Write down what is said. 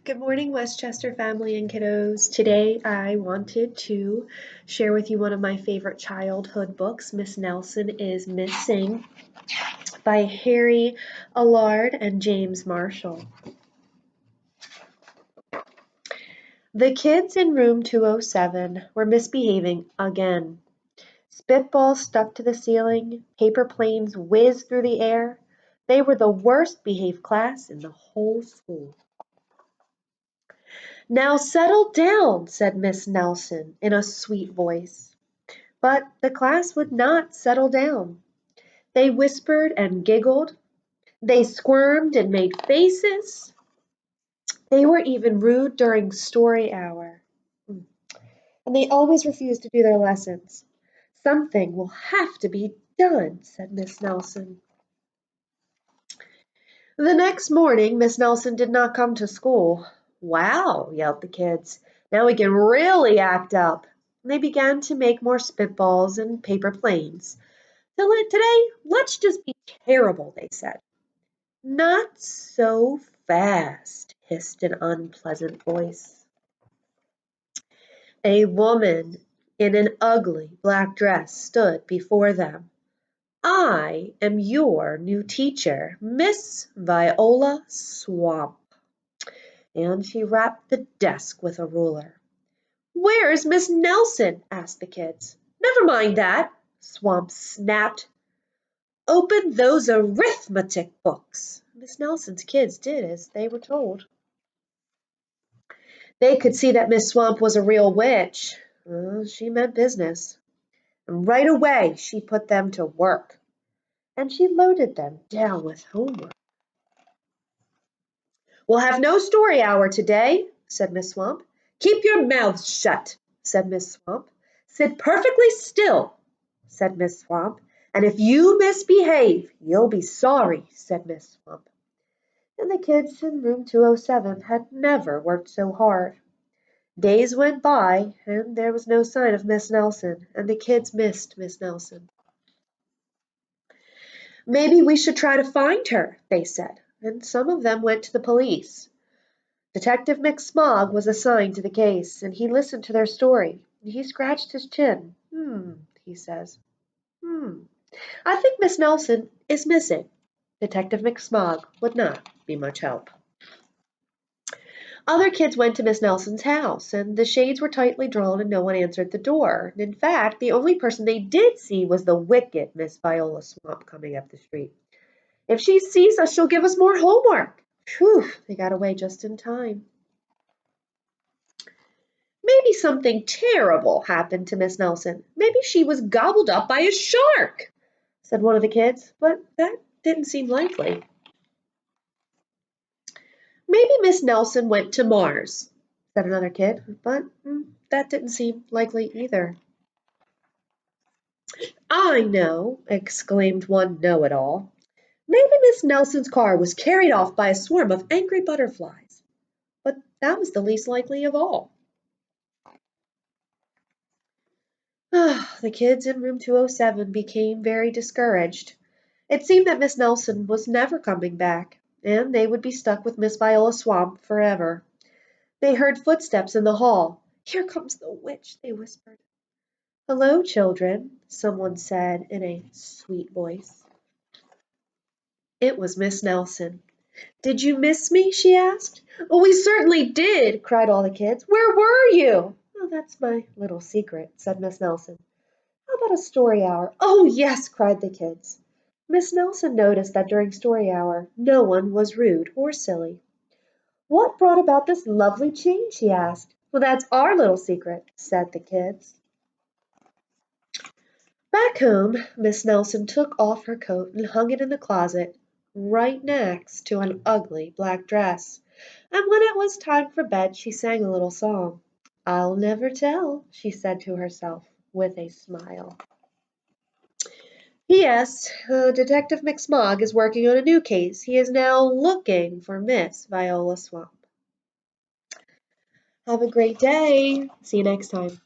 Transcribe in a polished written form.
Good morning, Westchester family and kiddos. Today I wanted to share with you one of my favorite childhood books, Miss Nelson is Missing, by Harry Allard and James Marshall. The kids in room 207 were misbehaving again. Spitballs stuck to the ceiling, paper planes whizzed through the air. They were the worst behaved class in the whole school. "Now settle down," said Miss Nelson in a sweet voice. But the class would not settle down. They whispered and giggled. They squirmed and made faces. They were even rude during story hour. And they always refused to do their lessons. "Something will have to be done," said Miss Nelson. The next morning, Miss Nelson did not come to school. "Wow," yelled the kids. "Now we can really act up." And they began to make more spitballs and paper planes. "Today, let's just be terrible," they said. "Not so fast," hissed an unpleasant voice. A woman in an ugly black dress stood before them. "I am your new teacher, Miss Viola Swamp." And she rapped the desk with a ruler. "Where's Miss Nelson?" asked the kids. "Never mind that," Swamp snapped. "Open those arithmetic books." Miss Nelson's kids did as they were told. They could see that Miss Swamp was a real witch. She meant business. And right away she put them to work. And she loaded them down with homework. "We'll have no story hour today," said Miss Swamp. "Keep your mouths shut," said Miss Swamp. "Sit perfectly still," said Miss Swamp. "And if you misbehave, you'll be sorry," said Miss Swamp. And the kids in room 207 had never worked so hard. Days went by, and there was no sign of Miss Nelson, and the kids missed Miss Nelson. "Maybe we should try to find her," they said, and some of them went to the police. Detective McSmog was assigned to the case, and he listened to their story. He scratched his chin. He says. I think Miss Nelson is missing." Detective McSmog would not be much help. Other kids went to Miss Nelson's house, and the shades were tightly drawn and no one answered the door. In fact, the only person they did see was the wicked Miss Viola Swamp coming up the street. "If she sees us, she'll give us more homework." Phew, they got away just in time. "Maybe something terrible happened to Miss Nelson. Maybe she was gobbled up by a shark," said one of the kids, but that didn't seem likely. "Maybe Miss Nelson went to Mars," said another kid, but that didn't seem likely either. "I know," exclaimed one know-it-all. "Maybe Miss Nelson's car was carried off by a swarm of angry butterflies." But that was the least likely of all. The kids in room 207 became very discouraged. It seemed that Miss Nelson was never coming back, and they would be stuck with Miss Viola Swamp forever. They heard footsteps in the hall. "Here comes the witch," they whispered. "Hello, children," someone said in a sweet voice. It was Miss Nelson. "Did you miss me?" she asked. "Oh, we certainly did," cried all the kids. "Where were you?" "Oh, that's my little secret," said Miss Nelson. "How about a story hour?" "Oh, yes," cried the kids. Miss Nelson noticed that during story hour no one was rude or silly. "What brought about this lovely change?" she asked. "Well, that's our little secret," said the kids. Back home, Miss Nelson took off her coat and hung it in the closet right next to an ugly black dress. And when it was time for bed, she sang a little song. "I'll never tell," she said to herself with a smile. P.S. Detective McSmog is working on a new case. He is now looking for Miss Viola Swamp. Have a great day. See you next time.